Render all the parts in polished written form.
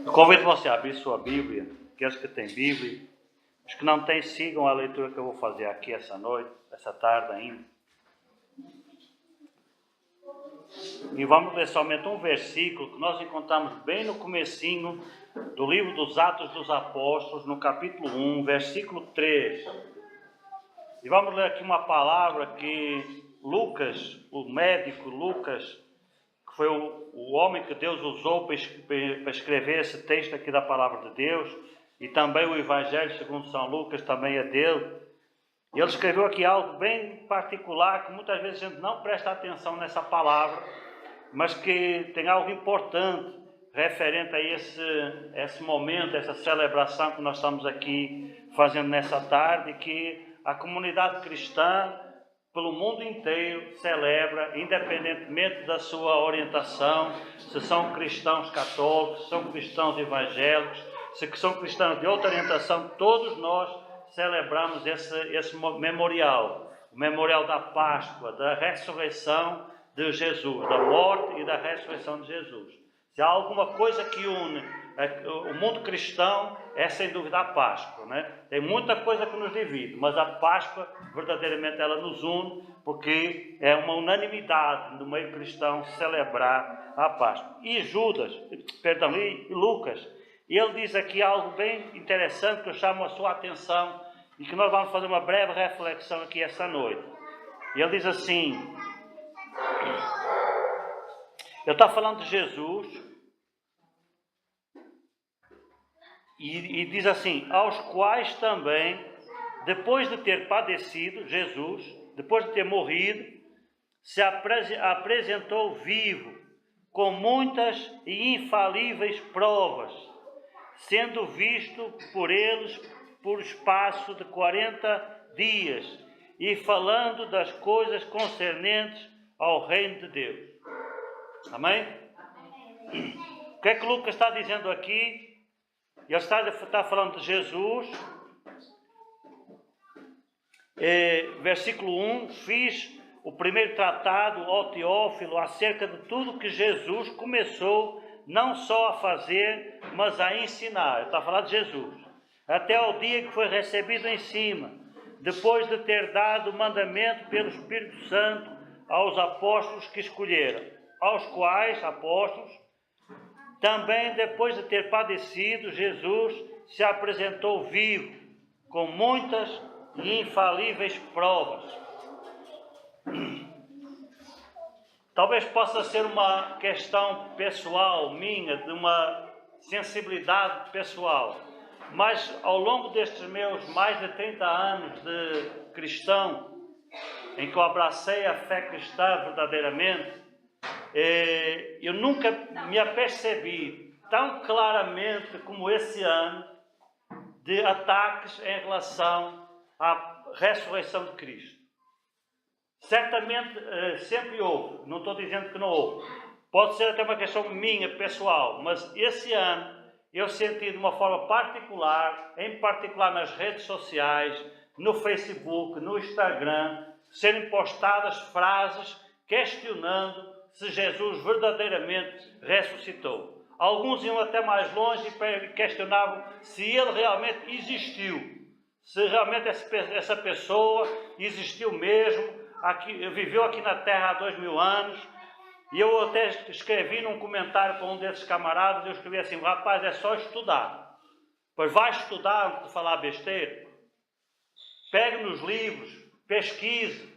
Eu convido você a abrir sua Bíblia, aqueles que têm Bíblia. Os que não têm, sigam a leitura que eu vou fazer aqui essa noite, essa tarde ainda. E vamos ler somente um versículo que nós encontramos bem no comecinho do livro dos Atos dos Apóstolos, no capítulo 1, versículo 3. E vamos ler aqui uma palavra que Lucas, o médico Lucas, que foi o homem que Deus usou para escrever esse texto aqui da palavra de Deus, e também o Evangelho segundo São Lucas também é dele. E ele escreveu aqui algo bem particular, que muitas vezes a gente não presta atenção nessa palavra, mas que tem algo importante referente a esse momento, essa celebração que nós estamos aqui fazendo nessa tarde, que a comunidade cristã, pelo mundo inteiro, celebra, independentemente da sua orientação, se são cristãos católicos, se são cristãos evangélicos, se são cristãos de outra orientação, todos nós celebramos esse memorial, o memorial da Páscoa, da ressurreição de Jesus, da morte e da ressurreição de Jesus. Se há alguma coisa que une o mundo cristão, é sem dúvida a Páscoa, né? Tem muita coisa que nos divide, mas a Páscoa, verdadeiramente, ela nos une, porque é uma unanimidade no meio cristão celebrar a Páscoa. E Lucas, ele diz aqui algo bem interessante que eu chamo a sua atenção e que nós vamos fazer uma breve reflexão aqui essa noite. E ele diz assim, ele está falando de Jesus, e diz assim, aos quais também, depois de ter padecido, Jesus, depois de ter morrido, se apresentou vivo, com muitas e infalíveis provas, sendo visto por eles por espaço de 40 dias, e falando das coisas concernentes ao reino de Deus. Amém? O que é que Lucas está dizendo aqui? Ele está falando de Jesus. Versículo 1, fiz o primeiro tratado ao Teófilo acerca de tudo que Jesus começou não só a fazer, mas a ensinar. Ele está a falar de Jesus. Até ao dia que foi recebido em cima, depois de ter dado mandamento pelo Espírito Santo aos apóstolos que escolheram, aos quais apóstolos, também depois de ter padecido, Jesus se apresentou vivo, com muitas e infalíveis provas. Talvez possa ser uma questão pessoal minha, de uma sensibilidade pessoal, mas ao longo destes meus mais de 30 anos de cristão, em que eu abracei a fé cristã verdadeiramente, eu nunca me apercebi tão claramente como esse ano de ataques em relação à ressurreição de Cristo. Certamente sempre houve, não estou dizendo que não houve. Pode ser até uma questão minha, pessoal, mas esse ano eu senti de uma forma particular, em particular nas redes sociais, no Facebook, no Instagram, serem postadas frases questionando se Jesus verdadeiramente ressuscitou. Alguns iam até mais longe e questionavam se ele realmente existiu, se realmente essa pessoa existiu mesmo, viveu aqui na Terra há 2000 anos. E eu até escrevi num comentário com um desses camaradas, eu escrevi assim, rapaz, é só estudar. Pois vai estudar antes de falar besteira. Pegue nos livros, pesquise,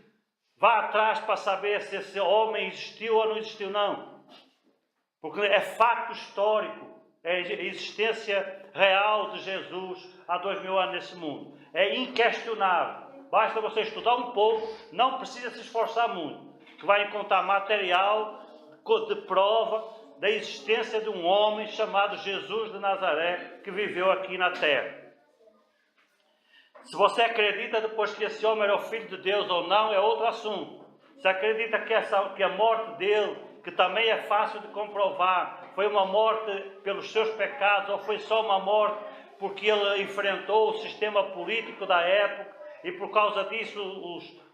vá atrás para saber se esse homem existiu ou não existiu, não. Porque é fato histórico, é a existência real de Jesus há 2000 anos nesse mundo. É inquestionável. Basta você estudar um pouco, não precisa se esforçar muito, que vai encontrar material de prova da existência de um homem chamado Jesus de Nazaré, que viveu aqui na terra. Se você acredita depois que esse homem era o Filho de Deus ou não, é outro assunto. Se acredita que a morte dele, que também é fácil de comprovar, foi uma morte pelos seus pecados, ou foi só uma morte porque ele enfrentou o sistema político da época, e por causa disso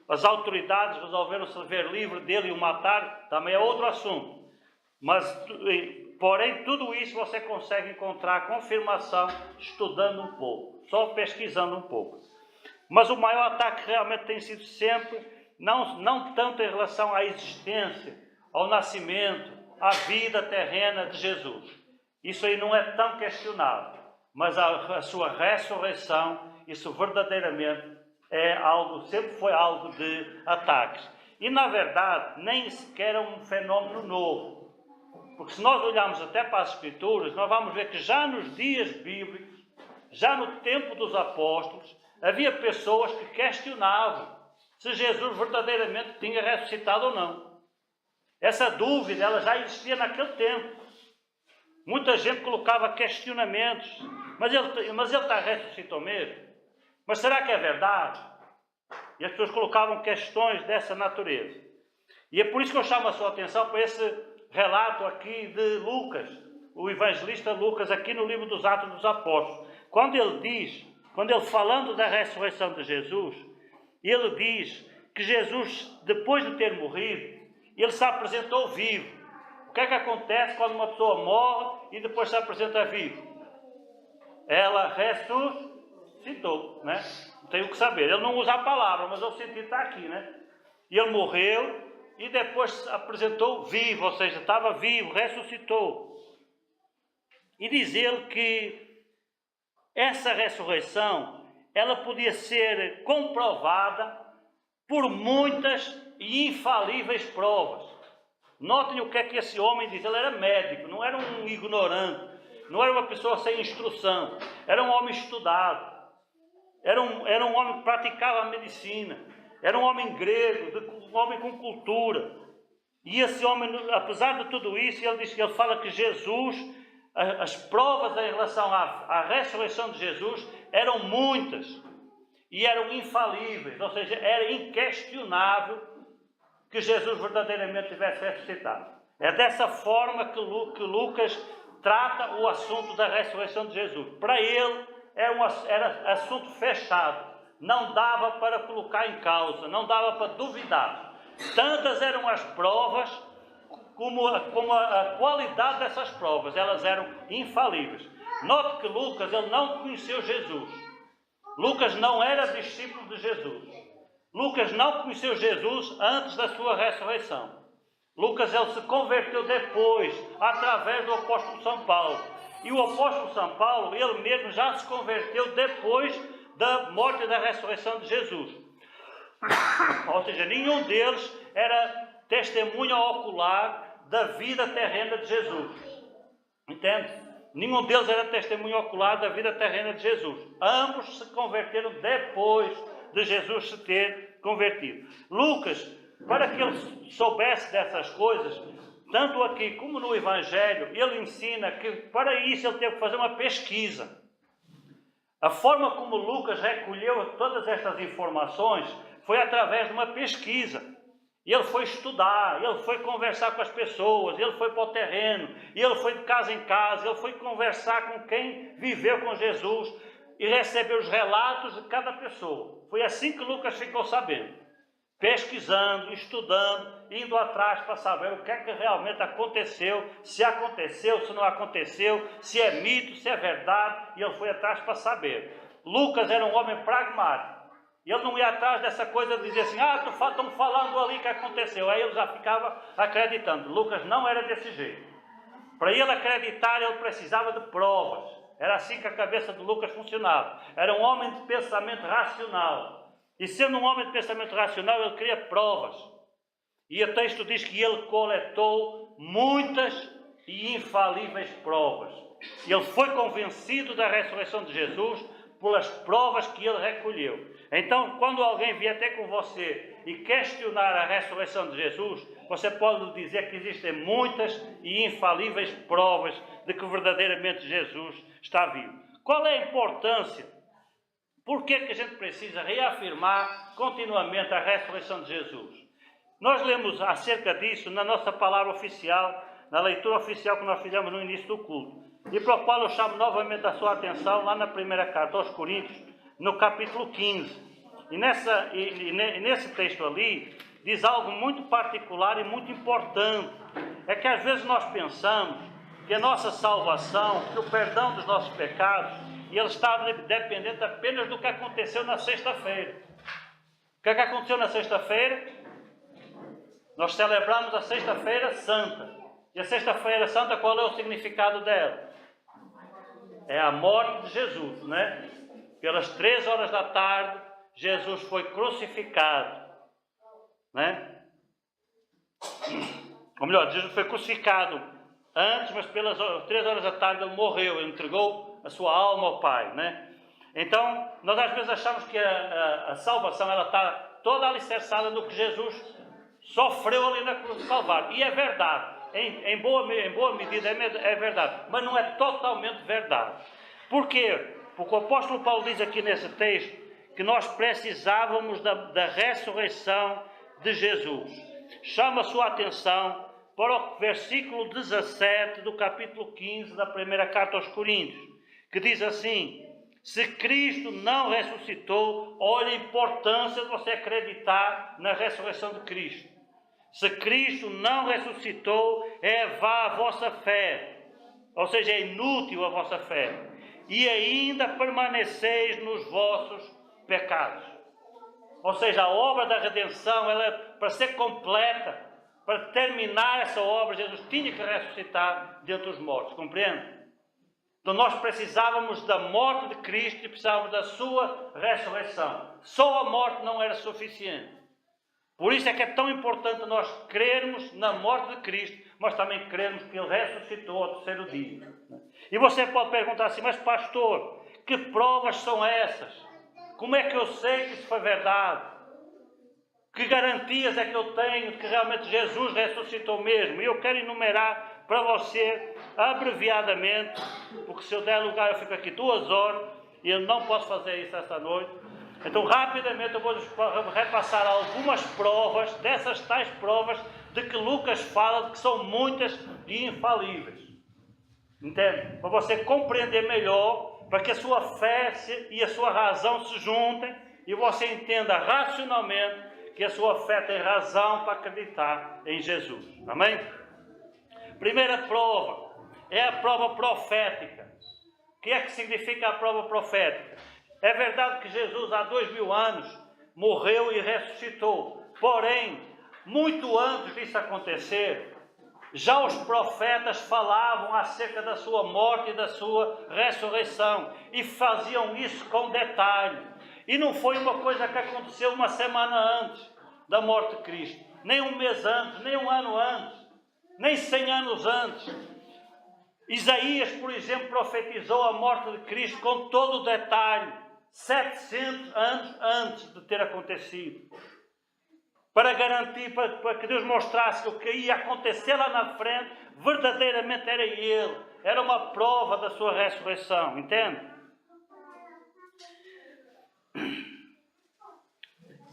as autoridades resolveram se ver livre dele e o matar, também é outro assunto. Mas Porém, tudo isso você consegue encontrar confirmação estudando um pouco, só pesquisando um pouco. Mas o maior ataque realmente tem sido sempre, não tanto em relação à existência, ao nascimento, à vida terrena de Jesus. Isso aí não é tão questionável, mas a sua ressurreição, isso verdadeiramente sempre foi algo de ataques. E na verdade, nem sequer é um fenómeno novo. Porque se nós olharmos até para as Escrituras, nós vamos ver que já nos dias bíblicos, já no tempo dos apóstolos, havia pessoas que questionavam se Jesus verdadeiramente tinha ressuscitado ou não. Essa dúvida, ela já existia naquele tempo. Muita gente colocava questionamentos. Mas ele ressuscitou mesmo? Mas será que é verdade? E as pessoas colocavam questões dessa natureza. E é por isso que eu chamo a sua atenção para esse relato aqui de Lucas, o evangelista Lucas, aqui no livro dos Atos dos Apóstolos. Quando ele falando da ressurreição de Jesus, ele diz que Jesus, depois de ter morrido, ele se apresentou vivo. O que é que acontece quando uma pessoa morre e depois se apresenta vivo? Ela ressuscitou, né? Não tenho o que saber. Ele não usa a palavra, mas o sentido está aqui, né? E ele morreu e depois se apresentou vivo, ou seja, estava vivo, ressuscitou. E diz ele que essa ressurreição, ela podia ser comprovada por muitas e infalíveis provas. Notem o que é que esse homem diz. Ele era médico, não era um ignorante, não era uma pessoa sem instrução, era um homem estudado, era um homem que praticava a medicina, era um homem grego, um homem com cultura. E esse homem, apesar de tudo isso, ele fala que Jesus, as provas em relação à ressurreição de Jesus eram muitas e eram infalíveis, ou seja, era inquestionável que Jesus verdadeiramente tivesse ressuscitado. É dessa forma que Lucas trata o assunto da ressurreição de Jesus. Para ele era assunto fechado, não dava para colocar em causa, não dava para duvidar. Tantas eram as provas como a qualidade dessas provas, elas eram infalíveis. Note que Lucas, ele não conheceu Jesus. Lucas não era discípulo de Jesus. Lucas não conheceu Jesus antes da sua ressurreição. Lucas, ele se converteu depois, através do apóstolo São Paulo. E o apóstolo São Paulo, ele mesmo já se converteu depois da morte e da ressurreição de Jesus. Ou seja, nenhum deles era testemunha ocular da vida terrena de Jesus. Entende? Nenhum deles era testemunha ocular da vida terrena de Jesus. Ambos se converteram depois de Jesus se ter convertido. Lucas, para que ele soubesse dessas coisas, tanto aqui como no Evangelho, ele ensina que para isso ele teve que fazer uma pesquisa. A forma como Lucas recolheu todas estas informações foi através de uma pesquisa. Ele foi estudar, ele foi conversar com as pessoas, ele foi para o terreno, ele foi de casa em casa, ele foi conversar com quem viveu com Jesus e recebeu os relatos de cada pessoa. Foi assim que Lucas ficou sabendo. Pesquisando, estudando, indo atrás para saber o que é que realmente aconteceu, se não aconteceu, se é mito, se é verdade, e ele foi atrás para saber. Lucas era um homem pragmático. Ele não ia atrás dessa coisa de dizer assim, estão falando ali que aconteceu. Aí ele já ficava acreditando. Lucas não era desse jeito. Para ele acreditar, ele precisava de provas. Era assim que a cabeça de Lucas funcionava. Era um homem de pensamento racional. E sendo um homem de pensamento racional, ele queria provas. E o texto diz que ele coletou muitas e infalíveis provas. Ele foi convencido da ressurreição de Jesus pelas provas que ele recolheu. Então, quando alguém vier até com você e questionar a ressurreição de Jesus, você pode dizer que existem muitas e infalíveis provas de que verdadeiramente Jesus está vivo. Qual é a importância? Por que a gente precisa reafirmar continuamente a ressurreição de Jesus? Nós lemos acerca disso na nossa palavra oficial, na leitura oficial que nós fizemos no início do culto, e para o qual eu chamo novamente a sua atenção lá na primeira carta aos Coríntios, no capítulo 15. E nesse texto ali, diz algo muito particular e muito importante. É que às vezes nós pensamos que a nossa salvação, que o perdão dos nossos pecados, ele está dependente apenas do que aconteceu na sexta-feira. O que é que aconteceu na sexta-feira? Nós celebramos a Sexta-feira Santa. E a Sexta-feira Santa, qual é o significado dela? É a morte de Jesus, né? Pelas 3 horas da tarde, Jesus foi crucificado, né? Ou melhor, Jesus foi crucificado antes, mas pelas 3 horas da tarde ele morreu, ele entregou a sua alma ao Pai, né? Então, nós às vezes achamos que a salvação ela está toda alicerçada no que Jesus sofreu ali na cruz do Calvário. E é verdade, em boa medida é verdade, mas não é totalmente verdade. Por quê? Porque o apóstolo Paulo diz aqui nesse texto que nós precisávamos da ressurreição de Jesus. Chama a sua atenção para o versículo 17 do capítulo 15 da primeira carta aos Coríntios, que diz assim: se Cristo não ressuscitou, olha a importância de você acreditar na ressurreição de Cristo. Se Cristo não ressuscitou, é vã a vossa fé, ou seja, é inútil a vossa fé, e ainda permaneceis nos vossos pecados. Ou seja, a obra da redenção, ela, para ser completa, para terminar essa obra, Jesus tinha que ressuscitar dentre os mortos, compreende? Então nós precisávamos da morte de Cristo e precisávamos da sua ressurreição. Só a morte não era suficiente. Por isso é que é tão importante nós crermos na morte de Cristo, mas também crermos que Ele ressuscitou ao terceiro dia. E você pode perguntar assim: mas pastor, que provas são essas? Como é que eu sei que isso foi verdade? Que garantias é que eu tenho de que realmente Jesus ressuscitou mesmo? E eu quero enumerar para você, abreviadamente, porque se eu der lugar eu fico aqui 2 horas, e eu não posso fazer isso esta noite. Então, rapidamente, eu vou repassar algumas provas, dessas tais provas, de que Lucas fala, de que são muitas e infalíveis. Entende? Para você compreender melhor, para que a sua fé e a sua razão se juntem, e você entenda racionalmente que a sua fé tem razão para acreditar em Jesus. Amém? Primeira prova é a prova profética. O que é que significa a prova profética? É verdade que Jesus há 2000 anos morreu e ressuscitou. Porém, muito antes disso acontecer, já os profetas falavam acerca da sua morte e da sua ressurreição. E faziam isso com detalhe. E não foi uma coisa que aconteceu uma semana antes da morte de Cristo. Nem um mês antes, nem um ano antes, nem 100 anos antes. Isaías, por exemplo, profetizou a morte de Cristo com todo o detalhe, 700 anos antes de ter acontecido. Para garantir, para que Deus mostrasse que o que ia acontecer lá na frente, verdadeiramente era Ele. Era uma prova da sua ressurreição, entende?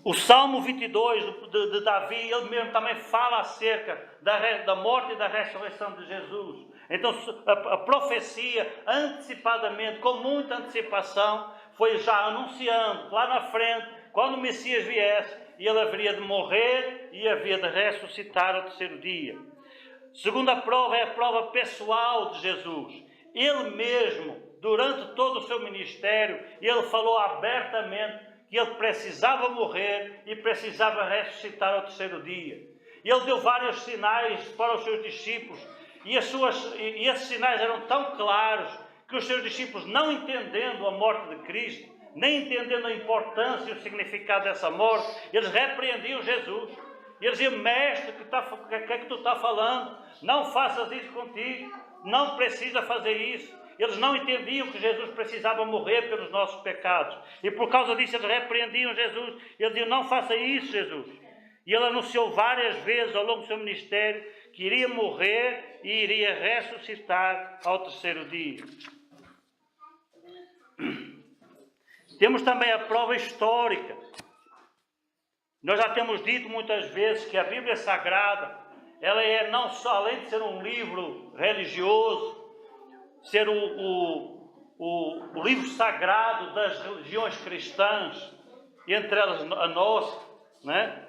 O Salmo 22 de Davi, ele mesmo também fala acerca da morte e da ressurreição de Jesus. Então a profecia, antecipadamente, com muita antecipação, foi já anunciando lá na frente, quando o Messias viesse, ele haveria de morrer e havia de ressuscitar ao terceiro dia. Segunda prova é a prova pessoal de Jesus. Ele mesmo, durante todo o seu ministério, ele falou abertamente que ele precisava morrer e precisava ressuscitar ao terceiro dia. Ele deu vários sinais para os seus discípulos, e esses sinais eram tão claros que os seus discípulos, não entendendo a morte de Cristo, nem entendendo a importância e o significado dessa morte, eles repreendiam Jesus. E eles diziam: mestre, o que é que tu está falando? Não faças isso contigo, não precisa fazer isso. Eles não entendiam que Jesus precisava morrer pelos nossos pecados. E por causa disso eles repreendiam Jesus. Eles diziam: não faça isso, Jesus. E ele anunciou várias vezes ao longo do seu ministério que iria morrer e iria ressuscitar ao terceiro dia. Temos também a prova histórica. Nós já temos dito muitas vezes que a Bíblia Sagrada, ela é não só, além de ser um livro religioso, ser o livro sagrado das religiões cristãs, entre elas a nossa, né?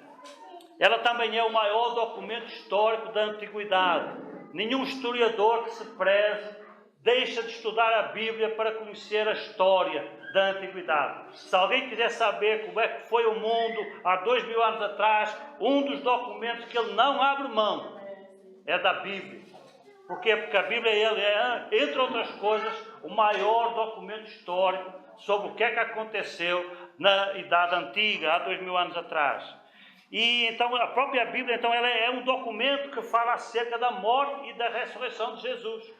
Ela também é o maior documento histórico da antiguidade. nenhum historiador que se preze deixa de estudar a Bíblia para conhecer a história da Antiguidade. Se alguém quiser saber como é que foi o mundo há 2000 anos atrás, um dos documentos que ele não abre mão é da Bíblia. Porquê? Porque a Bíblia ele é, entre outras coisas, o maior documento histórico sobre o que é que aconteceu na Idade Antiga, há 2000 anos atrás. E então a própria Bíblia então, ela é um documento que fala acerca da morte e da ressurreição de Jesus.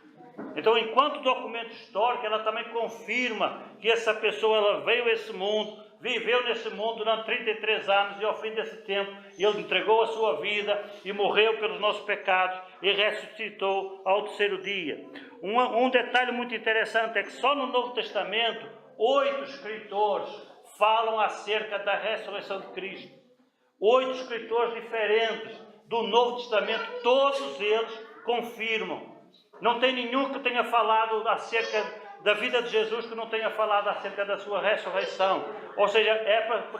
Então, enquanto documento histórico, ela também confirma que essa pessoa ela veio a esse mundo, viveu nesse mundo durante 33 anos e ao fim desse tempo ele entregou a sua vida e morreu pelos nossos pecados e ressuscitou ao terceiro dia. Um detalhe muito interessante é que só no Novo Testamento 8 escritores falam acerca da ressurreição de Cristo. 8 escritores diferentes do Novo Testamento, todos eles confirmam. Não tem nenhum que tenha falado acerca da vida de Jesus que não tenha falado acerca da sua ressurreição. Ou seja,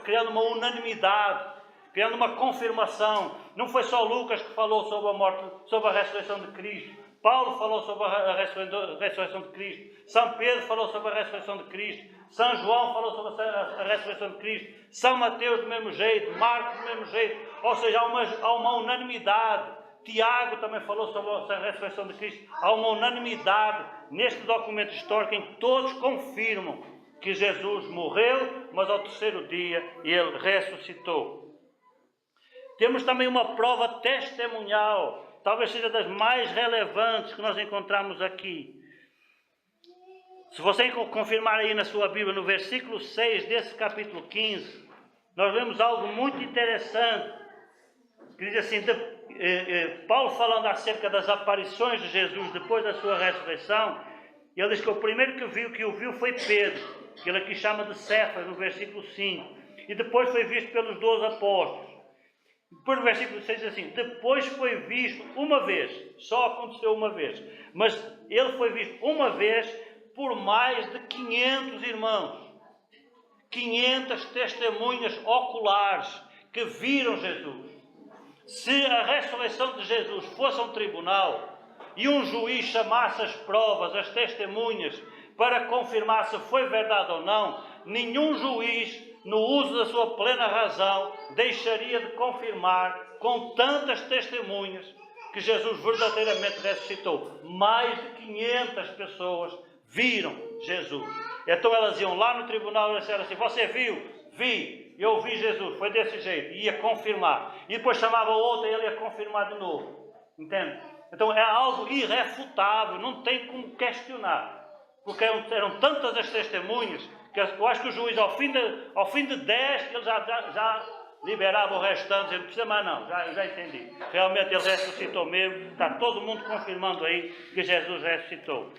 criando uma unanimidade, criando uma confirmação. Não foi só Lucas que falou sobre a morte, sobre a ressurreição de Cristo. Paulo falou sobre a ressurreição de Cristo. São Pedro falou sobre a ressurreição de Cristo. São João falou sobre a ressurreição de Cristo. São Mateus do mesmo jeito. Marcos do mesmo jeito. Ou seja, há uma unanimidade. Tiago também falou sobre a ressurreição de Cristo. Há uma unanimidade neste documento histórico em que todos confirmam que Jesus morreu, mas ao terceiro dia ele ressuscitou. Temos também uma prova testemunhal, talvez seja das mais relevantes que nós encontramos aqui. Se você confirmar aí na sua Bíblia, no versículo 6 desse capítulo 15, nós vemos algo muito interessante, que diz assim, Paulo falando acerca das aparições de Jesus depois da sua ressurreição, ele diz que o primeiro que o viu foi Pedro, que ele aqui chama de Cefas, no versículo 5, e depois foi visto pelos 12 apóstolos. Depois no versículo 6 diz assim, depois foi visto uma vez, só aconteceu uma vez, mas ele foi visto uma vez por mais de 500 irmãos, 500 testemunhas oculares que viram Jesus. Se a ressurreição de Jesus fosse um tribunal e um juiz chamasse as provas, as testemunhas, para confirmar se foi verdade ou não, nenhum juiz, no uso da sua plena razão, deixaria de confirmar com tantas testemunhas que Jesus verdadeiramente ressuscitou. Mais de 500 pessoas viram Jesus. Então elas iam lá no tribunal e disseram assim, você viu? Vi. Eu vi Jesus, foi desse jeito, ia confirmar. E depois chamava outro e ele ia confirmar de novo. Entende? Então é algo irrefutável, não tem como questionar. Porque eram tantas as testemunhas, que eu acho que o juiz, ao fim de 10, ele já liberava o restante, ele não precisa mais não, já entendi. Realmente ele ressuscitou mesmo, está todo mundo confirmando aí que Jesus ressuscitou.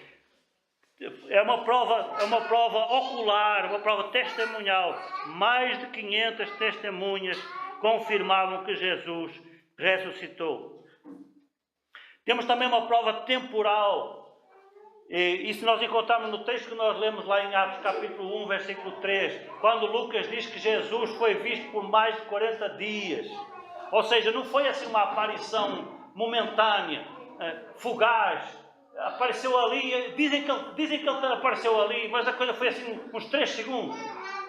É uma prova ocular, uma prova testemunhal. Mais de 500 testemunhas confirmavam que Jesus ressuscitou. Temos também uma prova temporal. E se nós encontrarmos no texto que nós lemos lá em Atos capítulo 1, versículo 3, quando Lucas diz que Jesus foi visto por mais de 40 dias. Ou seja, não foi assim uma aparição momentânea, fugaz. Apareceu ali, dizem que ele apareceu ali, mas a coisa foi assim uns 3 segundos,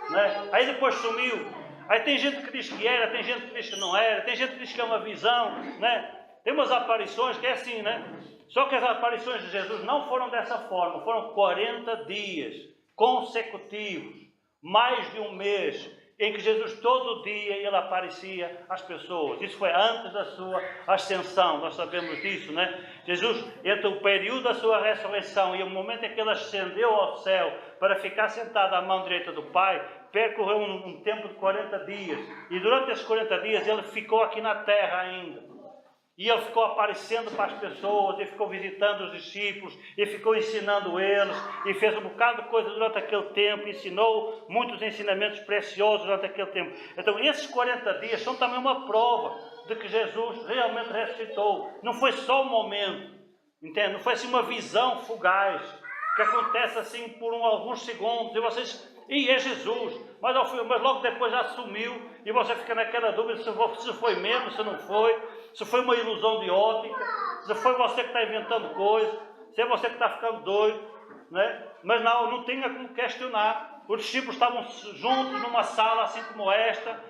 né? Aí depois sumiu. Aí tem gente que diz que era, tem gente que diz que não era, tem gente que diz que é uma visão, né? Tem umas aparições que é assim, né? Só que as aparições de Jesus não foram dessa forma, foram 40 dias consecutivos, mais de um mês, em que Jesus todo dia ele aparecia às pessoas. Isso foi antes da sua ascensão, nós sabemos disso, né? Jesus, entre o período da sua ressurreição e o momento em que ele ascendeu ao céu para ficar sentado à mão direita do Pai, percorreu um tempo de 40 dias. E durante esses 40 dias ele ficou aqui na terra ainda. E ele ficou aparecendo para as pessoas, e ficou visitando os discípulos, e ficou ensinando eles, e fez um bocado de coisa durante aquele tempo, ensinou muitos ensinamentos preciosos durante aquele tempo. Então esses 40 dias são também uma prova de que Jesus realmente ressuscitou. Não foi só um momento, entende? Não foi assim uma visão fugaz, que acontece assim por alguns segundos, e vocês E é Jesus. Mas logo depois já sumiu e você fica naquela dúvida se foi mesmo, se não foi, se foi uma ilusão de ótica, se foi você que está inventando coisas, se é você que está ficando doido, né? Mas não tinha como questionar. Os discípulos estavam juntos numa sala assim como esta,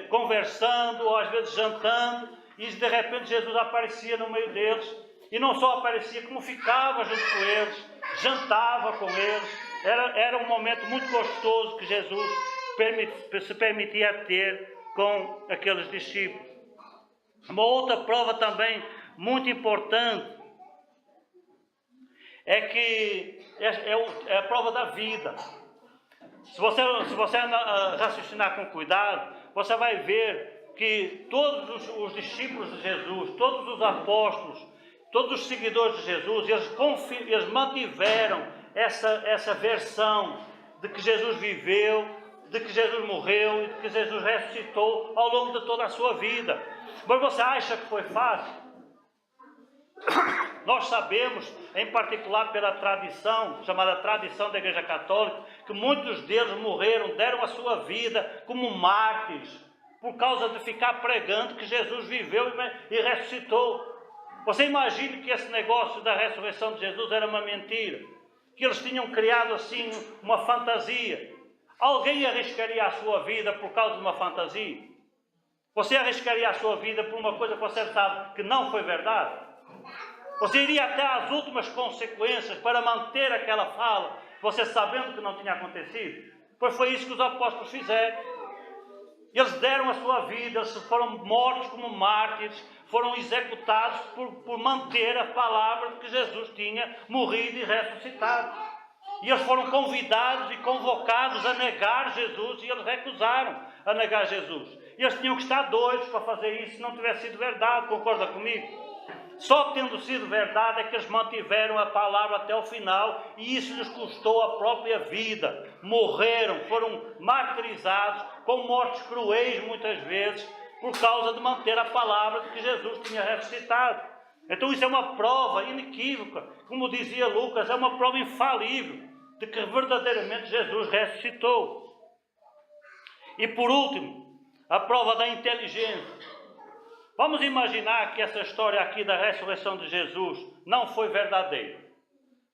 conversando, ou às vezes jantando, e de repente Jesus aparecia no meio deles, e não só aparecia, como ficava junto com eles, jantava com eles. Era um momento muito gostoso que Jesus se permitia ter com aqueles discípulos. Uma outra prova também muito importante é que é a prova da vida. Se você raciocinar com cuidado, você vai ver que todos os discípulos de Jesus, todos os apóstolos, todos os seguidores de Jesus, eles mantiveram essa versão de que Jesus viveu, de que Jesus morreu e de que Jesus ressuscitou ao longo de toda a sua vida. Mas você acha que foi fácil? Nós sabemos, em particular pela tradição, chamada tradição da Igreja Católica, que muitos deles morreram, deram a sua vida como mártires, por causa de ficar pregando que Jesus viveu e ressuscitou. Você imagina que esse negócio da ressurreição de Jesus era uma mentira, que eles tinham criado assim uma fantasia. Alguém arriscaria a sua vida por causa de uma fantasia? Você arriscaria a sua vida por uma coisa que você sabe que não foi verdade? Você iria até às últimas consequências para manter aquela fala, você sabendo que não tinha acontecido? Pois foi isso que os apóstolos fizeram. Eles deram a sua vida, eles foram mortos como mártires, foram executados por manter a palavra de que Jesus tinha morrido e ressuscitado. E eles foram convidados e convocados a negar Jesus, e eles recusaram a negar Jesus. E eles tinham que estar doidos para fazer isso se não tivesse sido verdade, concorda comigo? Só tendo sido verdade é que eles mantiveram a palavra até o final, e isso lhes custou a própria vida. Morreram, foram martirizados, com mortes cruéis muitas vezes, por causa de manter a palavra de que Jesus tinha ressuscitado. Então isso é uma prova inequívoca, como dizia Lucas, é uma prova infalível de que verdadeiramente Jesus ressuscitou. E por último, a prova da inteligência. Vamos imaginar que essa história aqui da ressurreição de Jesus não foi verdadeira.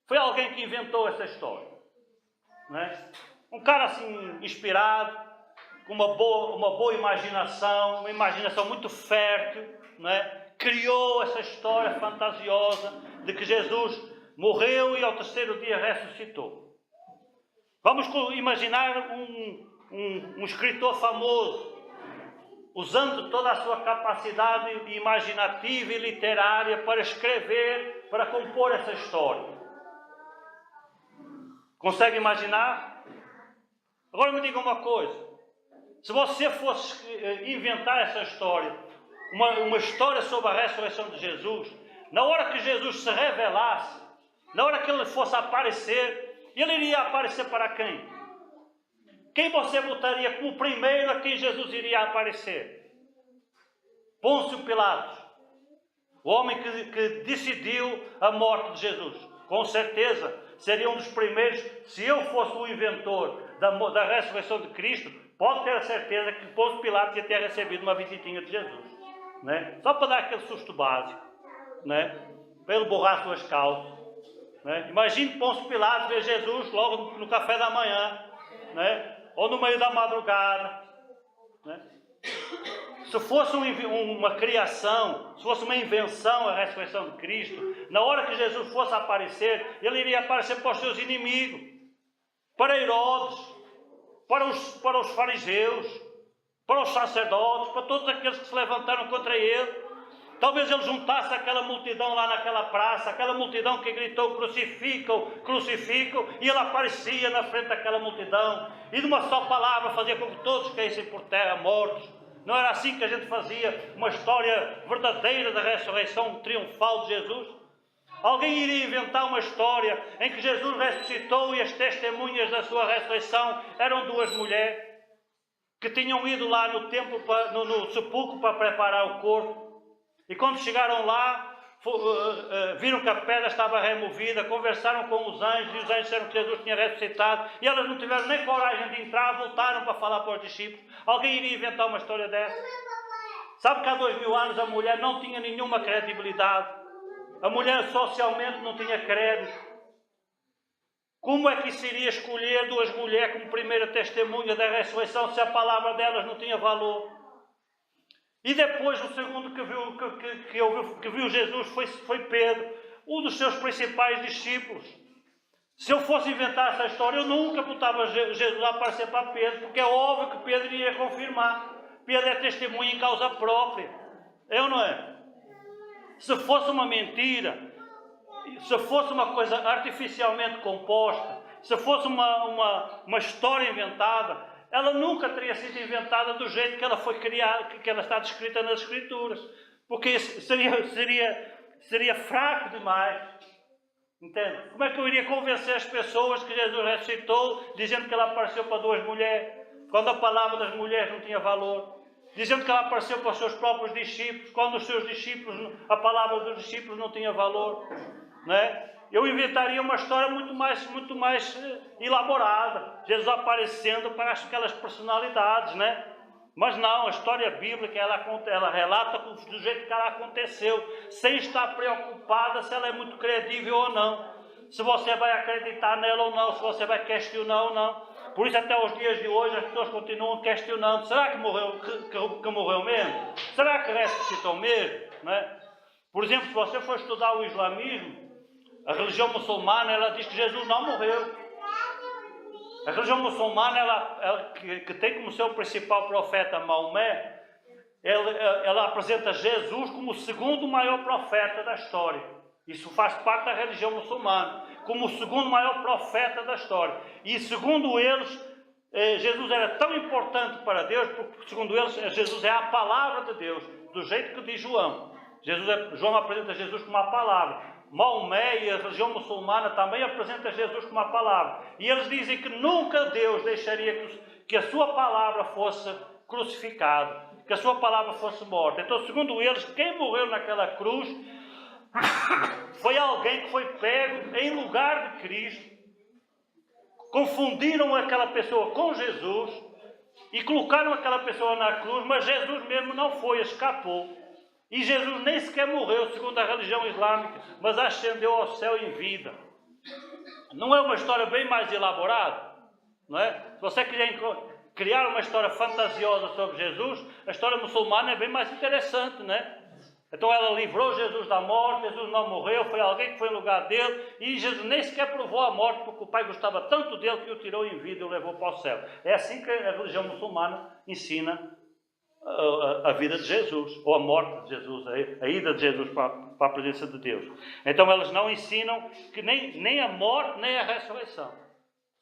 Foi alguém que inventou essa história, não é? Um cara assim inspirado, com uma boa imaginação, uma imaginação muito fértil, não é? Criou essa história fantasiosa de que Jesus morreu e ao terceiro dia ressuscitou. Vamos imaginar um escritor famoso, usando toda a sua capacidade imaginativa e literária para escrever, para compor essa história. Consegue imaginar? Agora me diga uma coisa. Se você fosse inventar essa história, uma história sobre a ressurreição de Jesus, na hora que Jesus se revelasse, na hora que ele fosse aparecer, ele iria aparecer para quem? Quem você botaria como primeiro a quem Jesus iria aparecer? Pôncio Pilatos, o homem que decidiu a morte de Jesus. Com certeza seria um dos primeiros. Se eu fosse o inventor da ressurreição de Cristo, pode ter a certeza que Pôncio Pilatos ia ter recebido uma visitinha de Jesus, né? Só para dar aquele susto básico, né? Para ele borrar suas calças, né? Imagine Pôncio Pilatos ver Jesus logo no café da manhã, né? Ou no meio da madrugada, né? Se fosse uma criação, se fosse uma invenção a ressurreição de Cristo, na hora que Jesus fosse aparecer, ele iria aparecer para os seus inimigos, para Herodes, para os fariseus, para os sacerdotes, para todos aqueles que se levantaram contra ele. Talvez ele juntasse aquela multidão lá naquela praça, aquela multidão que gritou crucificam, crucificam, e ele aparecia na frente daquela multidão, e de uma só palavra fazia com que todos caíssem por terra mortos. Não era assim que a gente fazia uma história verdadeira da ressurreição triunfal de Jesus? Alguém iria inventar uma história em que Jesus ressuscitou e as testemunhas da sua ressurreição eram duas mulheres que tinham ido lá no templo, no sepulcro, para preparar o corpo. E quando chegaram lá, viram que a pedra estava removida, conversaram com os anjos, e os anjos disseram que Jesus tinha ressuscitado, e elas não tiveram nem coragem de entrar, voltaram para falar para os discípulos. Alguém iria inventar uma história dessa? Sabe que há 2000 anos a mulher não tinha nenhuma credibilidade, a mulher socialmente não tinha crédito. Como é que se iria escolher duas mulheres como primeira testemunha da ressurreição se a palavra delas não tinha valor? E depois o segundo que viu Jesus foi Pedro, um dos seus principais discípulos. Se eu fosse inventar essa história, eu nunca botava Jesus a aparecer para Pedro, porque é óbvio que Pedro iria confirmar. Pedro é testemunha em causa própria. É ou não é? Se fosse uma mentira, se fosse uma coisa artificialmente composta, se fosse uma história inventada, ela nunca teria sido inventada do jeito que ela foi criada, que ela está descrita nas Escrituras. Porque isso seria fraco demais. Entende? Como é que eu iria convencer as pessoas que Jesus ressuscitou, dizendo que ela apareceu para duas mulheres, quando a palavra das mulheres não tinha valor? Dizendo que ela apareceu para os seus próprios discípulos, quando os seus discípulos, a palavra dos discípulos não tinha valor. Não é? Eu inventaria uma história muito mais elaborada, Jesus aparecendo para aquelas personalidades, né? Mas não, a história bíblica ela relata do jeito que ela aconteceu, sem estar preocupada se ela é muito credível ou não, se você vai acreditar nela ou não, se você vai questionar ou não. Por isso até os dias de hoje as pessoas continuam questionando: será que morreu mesmo? Será que ressuscitou mesmo? Não é? Por exemplo, se você for estudar o islamismo, a religião muçulmana, ela diz que Jesus não morreu. A religião muçulmana, que tem como seu principal profeta Maomé, ela apresenta Jesus como o segundo maior profeta da história. Isso faz parte da religião muçulmana, como o segundo maior profeta da história. E segundo eles, Jesus era tão importante para Deus, porque segundo eles, Jesus é a palavra de Deus, do jeito que diz João. João apresenta Jesus como a palavra. Maomé e a religião muçulmana também apresenta Jesus como a palavra. E eles dizem que nunca Deus deixaria que a sua palavra fosse crucificada, que a sua palavra fosse morta. Então, segundo eles, quem morreu naquela cruz foi alguém que foi pego em lugar de Cristo. Confundiram aquela pessoa com Jesus e colocaram aquela pessoa na cruz, mas Jesus mesmo não foi, escapou. E Jesus nem sequer morreu, segundo a religião islâmica, mas ascendeu ao céu em vida. Não é uma história bem mais elaborada? Não é? Se você quiser criar uma história fantasiosa sobre Jesus, a história muçulmana é bem mais interessante, não é? Então ela livrou Jesus da morte, Jesus não morreu, foi alguém que foi no lugar dele, e Jesus nem sequer provou a morte, porque o Pai gostava tanto dele que o tirou em vida e o levou para o céu. É assim que a religião muçulmana ensina a vida de Jesus, ou a morte de Jesus, a ida de Jesus para a presença de Deus. Então eles não ensinam que nem a morte, nem a ressurreição.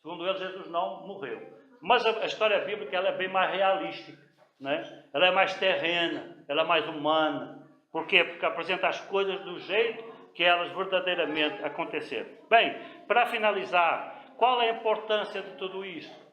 Segundo eles, Jesus não morreu. Mas a história bíblica ela é bem mais realística, né? Ela é mais terrena, ela é mais humana. Por quê? Porque apresenta as coisas do jeito que elas verdadeiramente aconteceram. Bem, para finalizar, qual é a importância de tudo isto?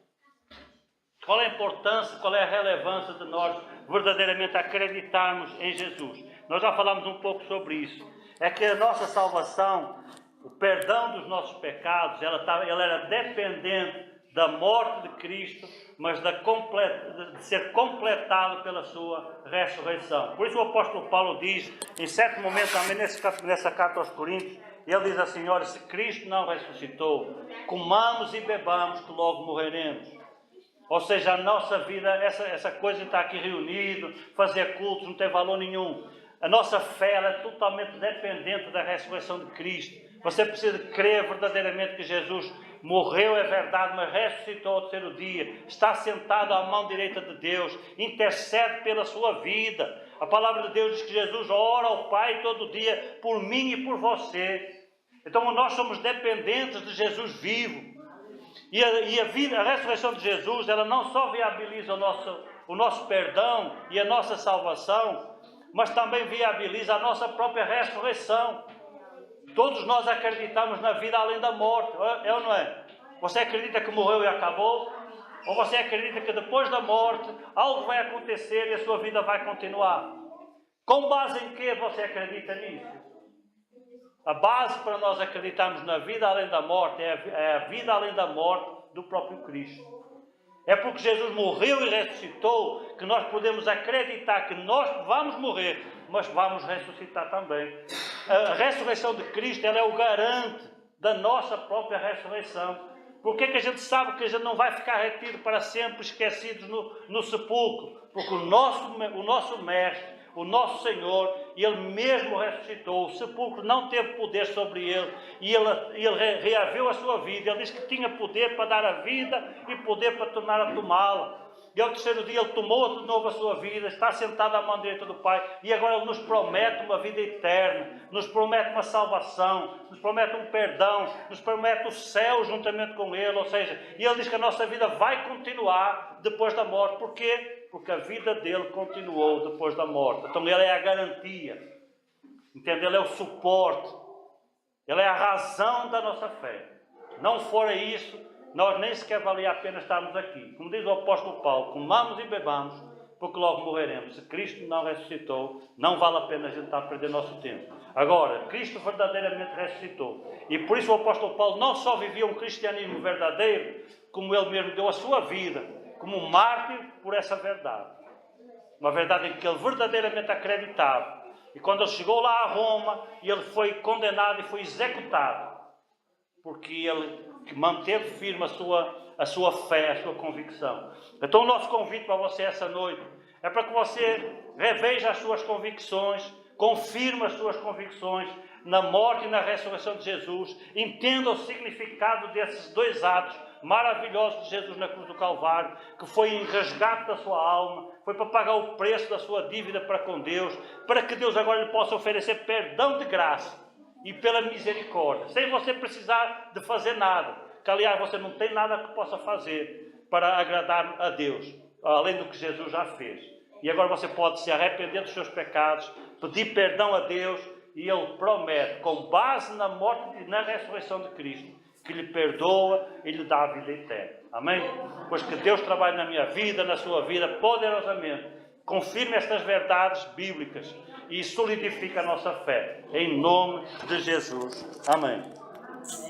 Qual é a importância, qual é a relevância de nós verdadeiramente acreditarmos em Jesus? Nós já falamos um pouco sobre isso. É que a nossa salvação, o perdão dos nossos pecados, ela era dependente da morte de Cristo, mas de ser completado pela sua ressurreição. Por isso o apóstolo Paulo diz, em certo momento também nessa carta aos Coríntios, ele diz assim: olha, se Cristo não ressuscitou, comamos e bebamos que logo morreremos. Ou seja, a nossa vida, essa coisa de estar aqui reunido, fazer cultos, não tem valor nenhum. A nossa fé ela é totalmente dependente da ressurreição de Cristo. Você precisa crer verdadeiramente que Jesus morreu, é verdade, mas ressuscitou ao terceiro dia. Está sentado à mão direita de Deus, intercede pela sua vida. A palavra de Deus diz que Jesus ora ao Pai todo dia por mim e por você. Então nós somos dependentes de Jesus vivo. E a ressurreição de Jesus, ela não só viabiliza o nosso perdão e a nossa salvação, mas também viabiliza a nossa própria ressurreição. Todos nós acreditamos na vida além da morte, é ou não é? Você acredita que morreu e acabou? Ou você acredita que depois da morte algo vai acontecer e a sua vida vai continuar? Com base em que você acredita nisso? A base para nós acreditarmos na vida além da morte é a vida além da morte do próprio Cristo. É porque Jesus morreu e ressuscitou que nós podemos acreditar que nós vamos morrer, mas vamos ressuscitar também. A ressurreição de Cristo, ela é o garante da nossa própria ressurreição. Por que a gente sabe que a gente não vai ficar retido para sempre, esquecidos no sepulcro? Porque o nosso Mestre, o nosso Senhor, Ele mesmo ressuscitou. O sepulcro não teve poder sobre Ele. E Ele reaveu a sua vida. Ele disse que tinha poder para dar a vida e poder para tornar a tomá-la. E ao terceiro dia Ele tomou de novo a sua vida, está sentado à mão direita do Pai, e agora Ele nos promete uma vida eterna, nos promete uma salvação, nos promete um perdão, nos promete o céu juntamente com Ele, ou seja, e Ele diz que a nossa vida vai continuar depois da morte. Porquê? Porque a vida dele continuou depois da morte. Então Ele é a garantia, entende? Ele é o suporte, Ele é a razão da nossa fé. Não fora isso, nós nem sequer valia a pena estarmos aqui. Como diz o apóstolo Paulo, comamos e bebamos, porque logo morreremos. Se Cristo não ressuscitou, não vale a pena a gente estar a perder nosso tempo. Agora, Cristo verdadeiramente ressuscitou. E por isso o apóstolo Paulo não só vivia um cristianismo verdadeiro, como ele mesmo deu a sua vida, como um mártir por essa verdade. Uma verdade em que ele verdadeiramente acreditava. E quando ele chegou lá a Roma, ele foi condenado e foi executado. Porque ele manteve firme a sua fé, a sua convicção. Então o nosso convite para você essa noite é para que você reveja as suas convicções, confirme as suas convicções na morte e na ressurreição de Jesus, entenda o significado desses dois atos maravilhosos de Jesus na cruz do Calvário, que foi em resgate da sua alma, foi para pagar o preço da sua dívida para com Deus, para que Deus agora lhe possa oferecer perdão de graça e pela misericórdia, sem você precisar de fazer nada, que aliás você não tem nada que possa fazer para agradar a Deus, além do que Jesus já fez. E agora você pode se arrepender dos seus pecados, pedir perdão a Deus, e Ele promete, com base na morte e na ressurreição de Cristo, que lhe perdoa e lhe dá a vida eterna. Amém? Pois que Deus trabalhe na minha vida, na sua vida, poderosamente. Confirme estas verdades bíblicas e solidifique a nossa fé. Em nome de Jesus. Amém.